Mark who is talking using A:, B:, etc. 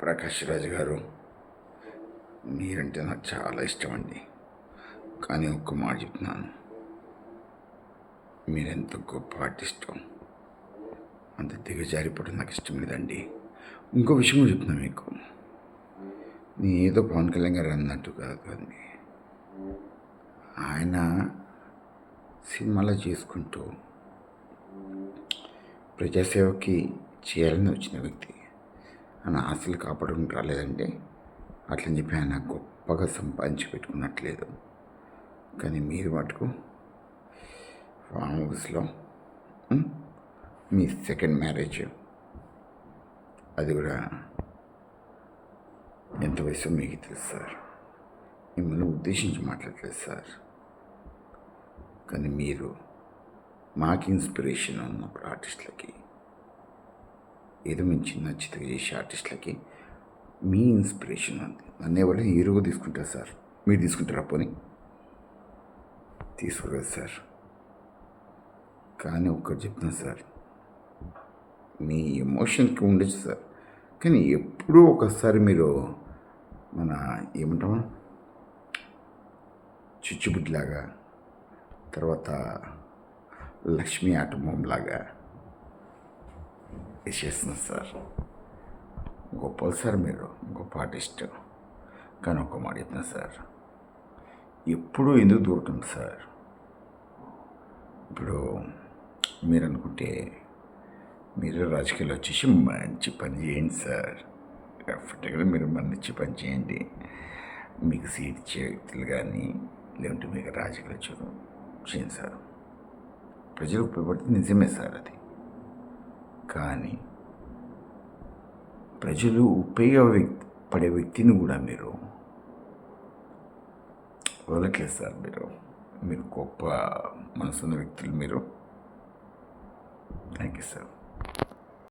A: ప్రకాష్ రాజ్ గారు, మీరంటే నాకు చాలా ఇష్టం అండి. కానీ ఒక్క మాట చెప్తున్నాను, మీరెంత గొప్ప ఆర్టిస్టో అంత దిగజారిపోవడం నాకు ఇష్టం లేదండి. ఇంకో విషయం చెప్తున్నాను మీకు, నేను ఏదో పవన్ కళ్యాణ్ గారు అన్నట్టు కాదండి. ఆయన సినిమాలో చేసుకుంటూ ప్రజాసేవకి చేయాలని వచ్చిన వ్యక్తి. ఆయన ఆస్తులు కాపాడుకుని రాలేదంటే అట్లని చెప్పి ఆయన గొప్పగా సంపాదించి పెట్టుకున్నట్లేదు. కానీ మీరు మటుకు ఫామ్ హౌస్లో మీ సెకండ్ మ్యారేజ్, అది కూడా ఎంత వయసు మీకు తెలుసు సార్. మిమ్మల్ని ఉద్దేశించి మాట్లాడలేదు సార్. కానీ మీరు మాకు ఇన్స్పిరేషన్ ఉన్నప్పుడు ఆర్టిస్టులకి, ఏదో మేము చిన్న చిత్తగా చేసే ఆర్టిస్టులకి మీ ఇన్స్పిరేషన్ ఉంది. నన్ను ఎవరైనా హీరోగా తీసుకుంటారు సార్. మీరు తీసుకుంటారా? పోనీ తీసుకోలేదు సార్. కానీ ఒక్కటి చెప్తున్నా సార్, మీ ఎమోషన్కి ఉండొచ్చు సార్, కానీ ఎప్పుడూ ఒకసారి మీరు మన ఏమంటాం చిచ్చుబుడ్లాగా, తర్వాత లక్ష్మీ ఆటంబంలాగా వేసేస్తున్నారు సార్. గొప్పలు సార్, మీరు గొప్ప ఆర్టిస్ట్. కానీ ఒక్క మాట చెప్తున్నా సార్, ఎప్పుడూ ఎందుకు దూరుతుంది సార్? ఇప్పుడు మీరు అనుకుంటే మీరు రాజకీయాలు వచ్చేసి మంచి పని చేయండి సార్. డెఫినెట్గా మీరు మంచి పని చేయండి. మీకు సీట్ ఇచ్చే వ్యక్తులు కానీ, లేదంటే మీకు రాజకీయాలు చేయండి సార్. ప్రజలకు ఉపయోగపడితే నిజమే సార్ అది. కానీ ప్రజలు ఉపయోగపడే వ్యక్తిని కూడా మీరు వదలట్లేదు సార్. మీరు గొప్ప మనసున్న వ్యక్తులు మీరు. Thank you sir.